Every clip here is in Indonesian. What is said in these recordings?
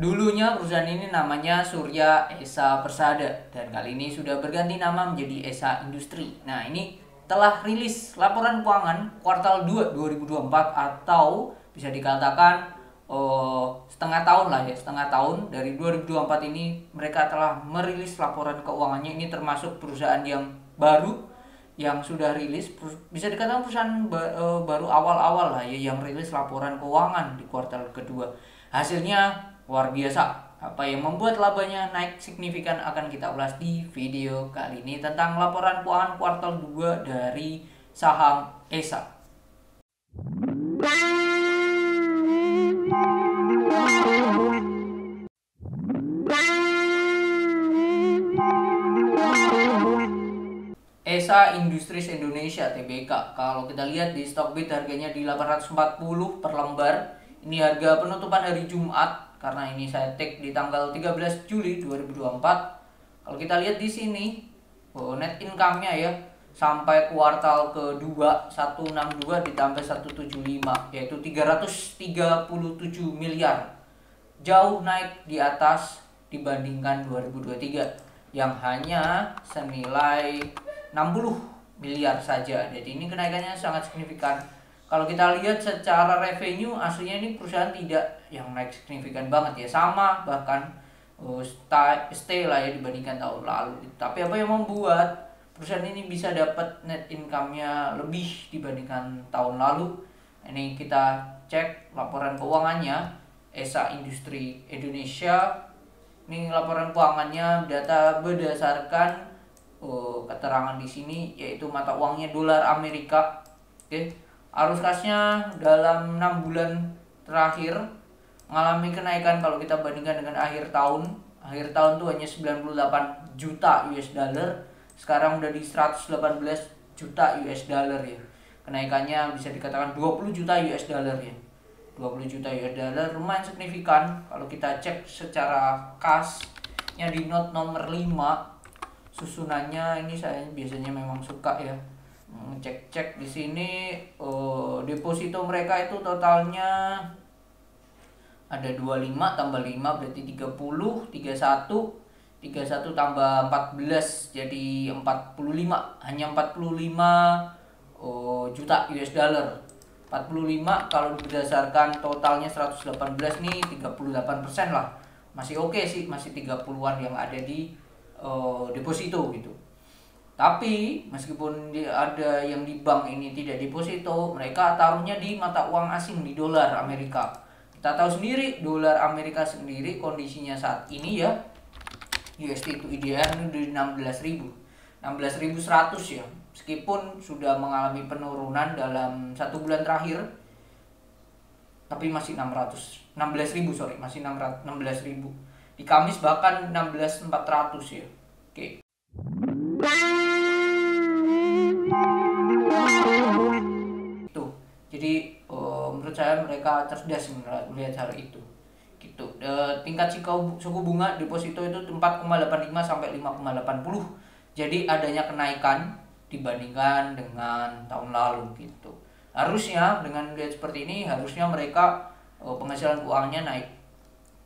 Dulunya perusahaan ini namanya Surya Esa Persada dan kali ini sudah berganti nama menjadi Esa Industri. Nah, ini telah rilis laporan keuangan kuartal 2 2024 atau bisa dikatakan setengah tahun lah ya, setengah tahun dari 2024 ini mereka telah merilis laporan keuangannya. Ini termasuk perusahaan yang baru yang sudah rilis, bisa dikatakan perusahaan baru awal-awal lah ya yang rilis laporan keuangan di kuartal kedua. Hasilnya luar biasa. Apa yang membuat labanya naik signifikan akan kita ulas di video kali ini tentang laporan keuangan kuartal 2 dari saham ESA. ESA Industries Indonesia Tbk. Kalau kita lihat di Stockbit harganya di 840 per lembar. Ini harga penutupan hari Jumat karena ini saya take di tanggal 13 Juli 2024. Kalau kita lihat di sini net income-nya ya sampai kuartal kedua 162 ditambah 175 yaitu 337 miliar. Jauh naik di atas dibandingkan 2023 yang hanya senilai 60 miliar saja. Jadi ini kenaikannya sangat signifikan. Kalau kita lihat secara revenue aslinya ini perusahaan tidak yang naik signifikan banget ya, sama bahkan stay lah ya dibandingkan tahun lalu. Tapi apa yang membuat perusahaan ini bisa dapat net income-nya lebih dibandingkan tahun lalu? Ini kita cek laporan keuangannya ESA Industri Indonesia. Ini laporan keuangannya data berdasarkan keterangan di sini yaitu mata uangnya dolar Amerika. Oke. Arus kasnya dalam 6 bulan terakhir mengalami kenaikan kalau kita bandingkan dengan akhir tahun. Akhir tahun tuh hanya 98 juta US dollar. Sekarang udah di 118 juta US dollar ya. Kenaikannya bisa dikatakan 20 juta US dollar ya. 20 juta US dollar lumayan signifikan. Kalau kita cek secara kasnya di note nomor 5, susunannya ini saya biasanya memang suka ya cek di sini. Deposito mereka itu totalnya ada 25 tambah 5 berarti 30, 31 tambah 14 jadi 45, hanya 45 juta US dollar. 45 kalau berdasarkan totalnya 118 nih 38% lah. Masih oke sih, masih 30-an yang ada di deposito gitu. Tapi meskipun ada yang di bank ini tidak deposito, mereka taruhnya di mata uang asing di dolar Amerika. Kita tahu sendiri dolar Amerika sendiri kondisinya saat ini ya USD to IDR ini di 16.100 ya. Meskipun sudah mengalami penurunan dalam 1 bulan terakhir, tapi masih 16.000 masih 16.000. Di Kamis bahkan 16.400 ya. Oke. Tuh, jadi menurut saya mereka cerdas melihat hal itu. Gitu. Tingkat suku bunga deposito itu 4,85 sampai 5,80. Jadi adanya kenaikan dibandingkan dengan tahun lalu gitu. Harusnya dengan lihat seperti ini harusnya mereka penghasilan uangnya naik.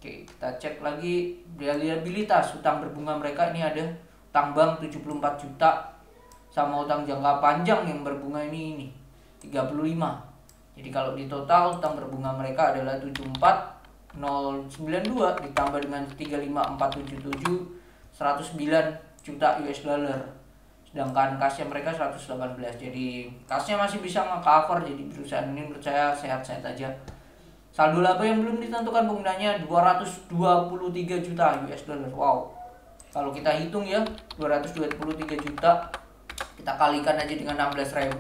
Oke, kita cek lagi reliabilitas utang berbunga mereka. Ini ada utang bank 74 juta sama utang jangka panjang yang berbunga ini 35. Jadi kalau di total utang berbunga mereka adalah 74092 ditambah dengan 35477 109 juta US dollar. Sedangkan kasnya mereka 118. Jadi kasnya masih bisa nge-cover. Jadi perusahaan ini menurut saya sehat-sehat aja. Saldo laba yang belum ditentukan penggunanya 223 juta US dollar. Wow. Kalau kita hitung ya 223 juta kita kalikan aja dengan 16.000,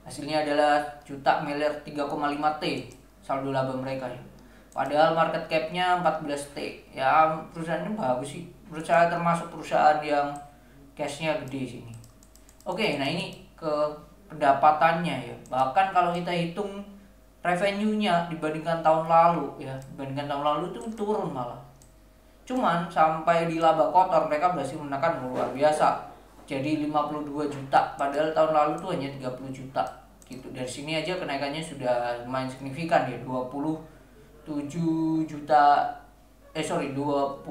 hasilnya adalah juta miliar 3,5 T saldo laba mereka ya. Padahal market cap-nya 14 T. Ya perusahaan ini bagus sih. Menurut saya termasuk perusahaan yang cash-nya gede sini. Oke, nah ini ke pendapatannya ya. Bahkan kalau kita hitung revenue-nya dibandingkan tahun lalu ya, dibandingkan tahun lalu itu turun malah. Cuman sampai di laba kotor mereka berhasil menekan luar biasa. Jadi 52 juta, padahal tahun lalu tuh hanya 30 juta gitu. Dari sini aja kenaikannya sudah lumayan signifikan ya, 27 juta sorry 22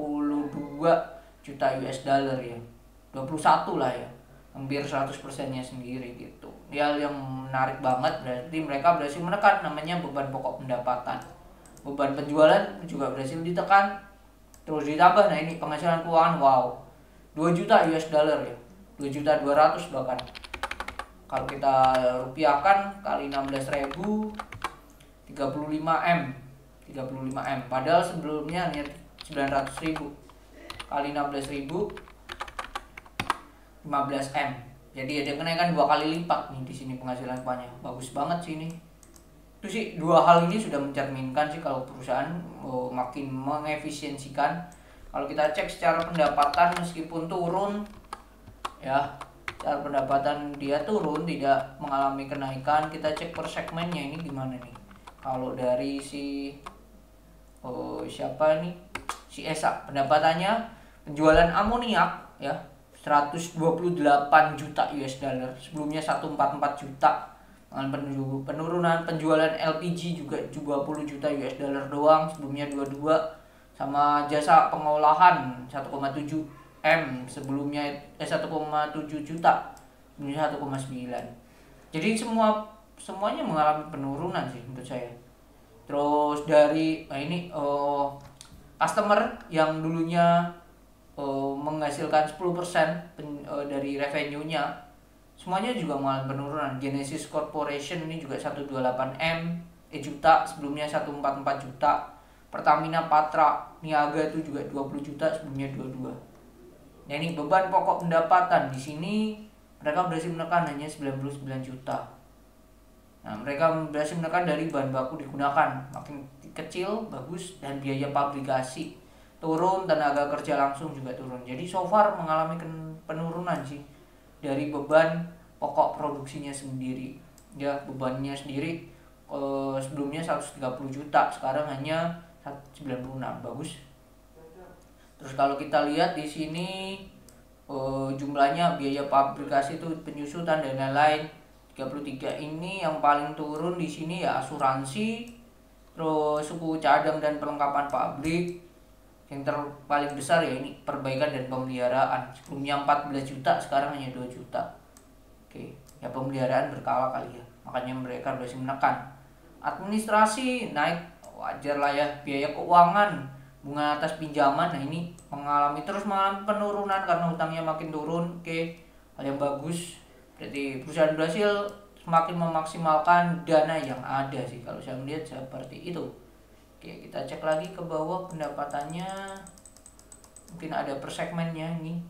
juta US dollar ya, 21 lah ya, hampir 100%-nya sendiri gitu ya. Yang menarik banget berarti mereka berhasil menekan namanya beban pokok pendapatan, beban penjualan juga berhasil ditekan, terus ditambah nah ini penghasilan keuangan, wow, 2 juta US dollar ya, 2.200.000 bahkan. Kalau kita rupiahkan kali 16.000, 35M, 35M. Padahal sebelumnya hanya 900.000 kali 16.000, 15M. Jadi ada kenaikan 2 kali lipat nih di sini penghasilan keuangannya. Bagus banget sih ini. Itu sih dua hal ini sudah mencerminkan sih kalau perusahaan makin mengefisiensikan. Kalau kita cek secara pendapatan meskipun turun ya, secara pendapatan dia turun, tidak mengalami kenaikan. Kita cek per segmennya ini gimana nih. Kalau dari si siapa nih, si ESA, pendapatannya penjualan amoniak ya 128 juta US dollar, sebelumnya 144 juta. Dengan penurunan penjualan LPG juga 20 juta US dollar doang, sebelumnya 22. Sama jasa pengolahan 1,7 M, sebelumnya 1,7 juta, sebelumnya 1,9. Jadi semuanya mengalami penurunan sih menurut saya. Terus dari ini customer yang dulunya menghasilkan 10% dari revenue-nya, semuanya juga mengalami penurunan. Genesis Corporation ini juga 128 juta, sebelumnya 144 juta. Pertamina Patra Niaga itu juga 20 juta, sebelumnya 22. Nah ini beban pokok pendapatan di sini mereka berhasil menekan hanya 99 juta. Nah, mereka berhasil menekan dari bahan baku digunakan makin kecil, bagus, dan biaya pabrikasi turun, tenaga kerja langsung juga turun. Jadi so far mengalami penurunan sih dari beban pokok produksinya sendiri. Ya, bebannya sendiri sebelumnya 130 juta, sekarang hanya 96, bagus. Terus kalau kita lihat di sini jumlahnya biaya pabrikasi itu penyusutan dan lain-lain 33. Ini yang paling turun di sini ya asuransi, terus suku cadang dan perlengkapan pabrik. Yang paling besar ya ini perbaikan dan pemeliharaan, sebelumnya 14 juta, sekarang hanya 2 juta. Oke, ya pemeliharaan berkala kali ya, makanya mereka berhasil menekan. Administrasi naik, wajar lah ya. Biaya keuangan, bunga atas pinjaman, nah ini mengalami penurunan karena hutangnya makin turun. Oke, hal yang bagus. Jadi perusahaan berhasil semakin memaksimalkan dana yang ada sih, kalau saya melihat seperti itu. Oke, kita cek lagi ke bawah pendapatannya, mungkin ada per segmennya ini.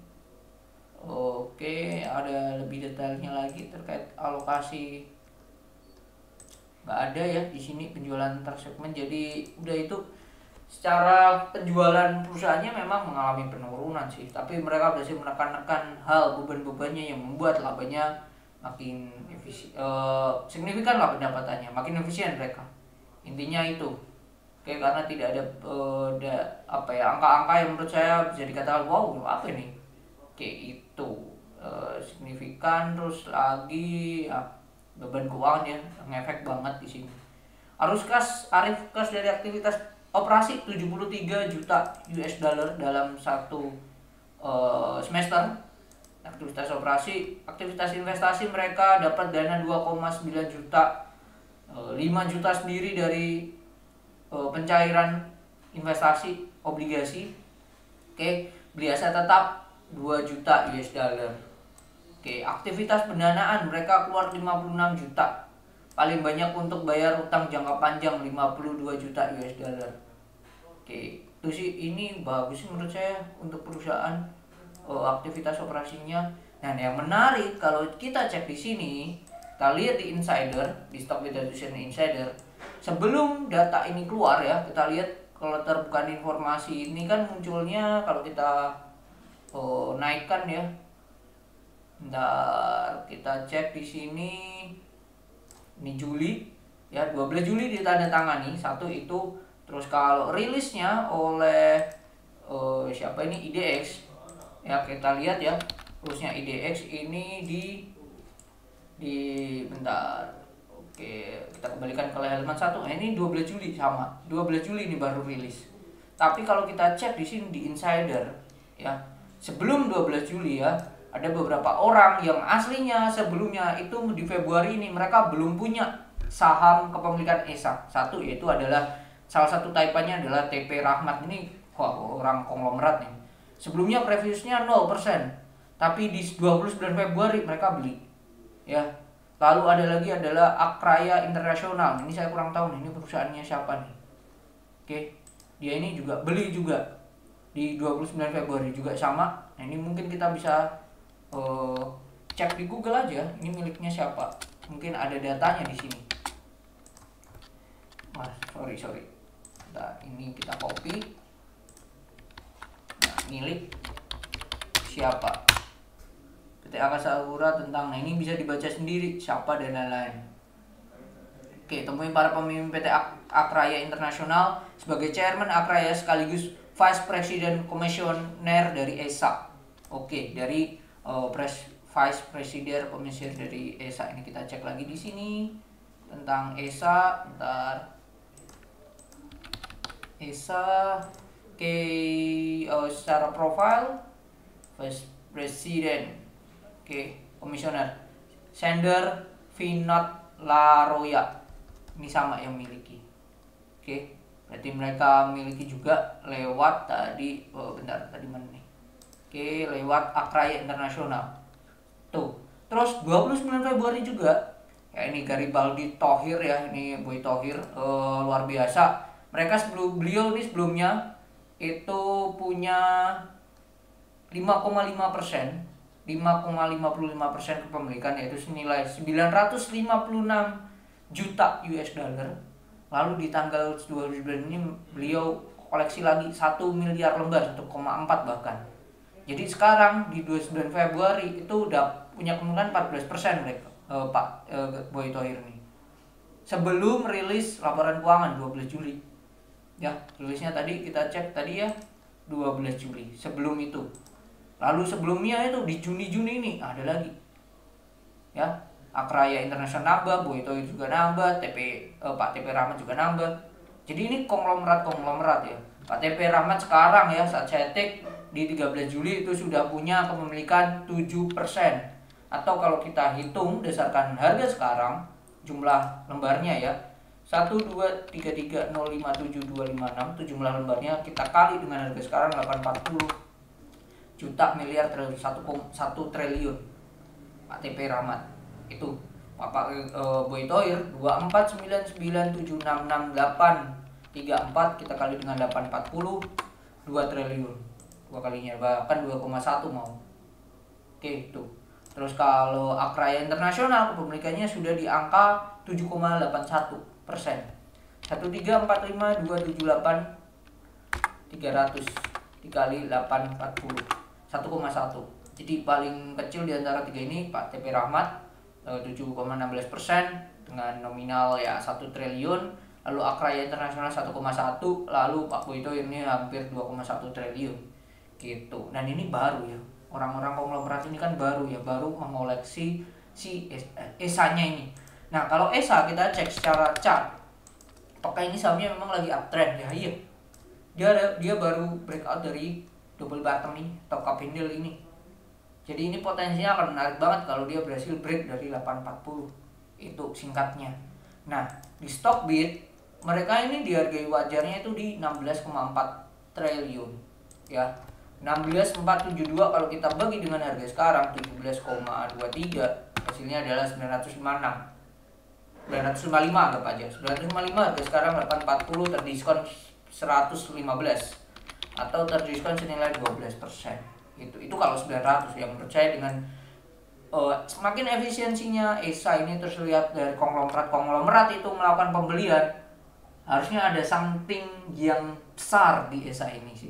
Oke, ada lebih detailnya lagi terkait alokasi. Nggak ada ya di sini penjualan antar segmen. Jadi udah itu secara penjualan perusahaannya memang mengalami penurunan sih, tapi mereka berhasil menekan hal beban-bebannya yang membuat labanya makin signifikan lah, pendapatannya makin efisien mereka. Intinya itu. Oke, karena tidak ada angka-angka yang menurut saya bisa dikatakan wow apa ini. Oke, itu signifikan. Terus lagi ya, beban keuangan ya ngefek banget di sini. Arif kas dari aktivitas operasi 73 juta US dollar dalam satu semester. Aktivitas operasi, aktivitas investasi mereka dapat dana 2,9 juta, 5 juta sendiri dari pencairan investasi obligasi. Oke, beli aset tetap 2 juta US dollar. Oke, aktivitas pendanaan mereka keluar 56 juta. Paling banyak untuk bayar utang jangka panjang 52 juta US dollar. Oke, itu sih ini bagus menurut saya untuk perusahaan aktivitas operasinya. Nah, yang menarik kalau kita cek di sini, kita lihat di insider, di Stockbit Insider, sebelum data ini keluar ya, kita lihat kalau terbuka informasi ini kan munculnya, kalau kita naikkan ya. Bentar, kita cek di sini. Ini Juli ya, 12 Juli ditandatangani satu itu. Terus kalau rilisnya oleh siapa ini, IDX ya, kita lihat ya, terusnya IDX ini di bentar. Oke, kita kembalikan ke halaman 1. Nah, ini 12 Juli sama. 12 Juli ini baru rilis. Tapi kalau kita cek di sini di insider ya, sebelum 12 Juli ya, ada beberapa orang yang aslinya sebelumnya itu di Februari ini mereka belum punya saham kepemilikan ESA. Satu yaitu adalah salah satu taipannya adalah TP Rahmat ini, wah, orang konglomerat nih. Sebelumnya previousnya 0%, tapi di 29 Februari mereka beli. Ya. Lalu ada lagi adalah Akraya Internasional. Ini saya kurang tahu nih, ini perusahaannya siapa nih. Oke. Dia ini juga beli juga di 29 Februari juga sama. Nah, ini mungkin kita bisa cek di Google aja, ini miliknya siapa. Mungkin ada datanya di sini. Mas, sorry. Nah, ini kita copy. Nah, milik siapa? PT Angkasa Pura tentang, nah ini bisa dibaca sendiri siapa dan lain-lain. Oke, temui para pemimpin PT Akraya Internasional sebagai chairman Akraya sekaligus vice president komisioner dari ESA. Oke, dari vice president komisioner dari ESA ini kita cek lagi di sini tentang ESA. Ntar ESA, oke, secara profile vice president, oke, komisioner Sander Vinod Laroya. Ini sama yang miliki. Oke, berarti mereka miliki juga lewat tadi, tadi mana nih? Oke, lewat Akraya Internasional. Tuh. Terus 29 Februari juga, ya ini Garibaldi Thohir ya, ini Boy Thohir, luar biasa. Mereka beliau ini sebelumnya itu punya 5,5%, 5,55% kepemilikan, yaitu senilai 956 juta US dollar. Lalu di tanggal 12 bulan ini beliau koleksi lagi 1 miliar lembar, 1,4 bahkan. Jadi sekarang di 29 Februari itu udah punya kemungkinan 14% mereka, Boy Thohir ini. Sebelum rilis laporan keuangan 12 Juli. Ya, rilisnya tadi kita cek tadi ya 12 Juli. Sebelum itu. Lalu sebelumnya itu di Juni ini ada lagi. Ya, Akraya Internasional nambah, Boy Thohir juga nambah, Pak TP Rahmat juga nambah. Jadi ini konglomerat ya. Pak TP Rahmat sekarang ya saat saya take di 13 Juli itu sudah punya kepemilikan 7%. Atau kalau kita hitung berdasarkan harga sekarang, jumlah lembarnya ya 123305726, itu jumlah lembarnya kita kali dengan harga sekarang 840 juta miliar 1 triliun. Pak TP Rahmat itu Bapak Boy Thohir 24997666834 kita kali dengan 840 2 triliun, dua kalinya, bahkan 2,1 mau. Oke, itu. Terus kalau Akraya Internasional kepemilikannya sudah di angka 7,81%. 1345278 dikali 840 1,1. Jadi paling kecil di antara tiga ini Pak TP Rahmat 7,16% dengan nominal ya 1 triliun, lalu Akraya Internasional 1,1, lalu Pak Boy Thohir ini hampir 2,1 triliun gitu. Dan ini baru ya, orang-orang konglomerat ini kan baru mengoleksi si ESA-nya ini. Nah, kalau ESA kita cek secara chart, apakah ini sahamnya memang lagi uptrend ya? Iya, dia baru breakout dari double bottom ini, top cup handle ini. Jadi ini potensinya akan menarik banget kalau dia berhasil break dari 840. Itu singkatnya. Nah, di Stockbit mereka ini dihargai wajarnya itu di 16,4 triliun. Ya. 16,472 kalau kita bagi dengan harga sekarang 17,23, hasilnya adalah 955 anggap aja. 955 harga sekarang 840 terdiskon 115 atau terdiskon senilai 12%. Itu kalau 900 ya. Menurut saya dengan semakin efisiensinya ESA ini terus lihat dari konglomerat itu melakukan pembelian, harusnya ada something yang besar di ESA ini sih.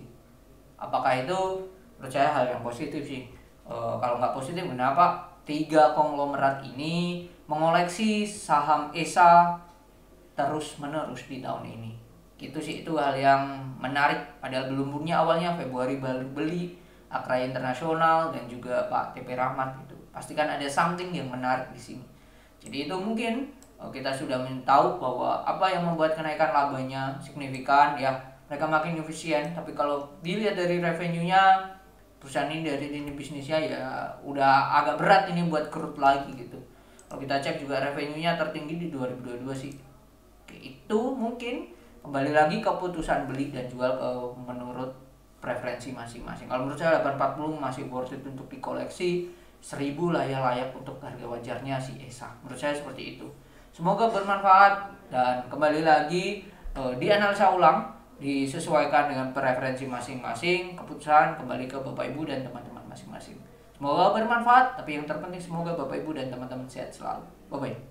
Apakah itu? Menurut saya hal yang positif sih. Kalau nggak positif, kenapa 3 konglomerat ini mengoleksi saham ESA terus menerus di tahun ini? Gitu sih, itu hal yang menarik. Padahal belum punya awalnya Februari baru beli Akraya Internasional dan juga Pak TP Rahmat itu. Pastikan ada something yang menarik di sini. Jadi itu mungkin kita sudah tahu bahwa apa yang membuat kenaikan labanya signifikan ya. mereka makin efisien. Tapi kalau dilihat dari revenue-nya, perusahaan ini dari lini bisnisnya ya udah agak berat ini buat kerut lagi gitu. Kalau kita cek juga revenue-nya tertinggi di 2022 sih. Oke, itu mungkin kembali lagi keputusan beli dan jual ke menurut preferensi masing-masing. Kalau menurut saya 840 masih worth it untuk dikoleksi, 1000 lah ya layak untuk harga wajarnya si ESA. Menurut saya seperti itu. Semoga bermanfaat dan kembali lagi dianalisa ulang, disesuaikan dengan preferensi masing-masing, keputusan kembali ke Bapak Ibu dan teman-teman masing-masing. Semoga bermanfaat, tapi yang terpenting semoga Bapak Ibu dan teman-teman sehat selalu. Bye bye.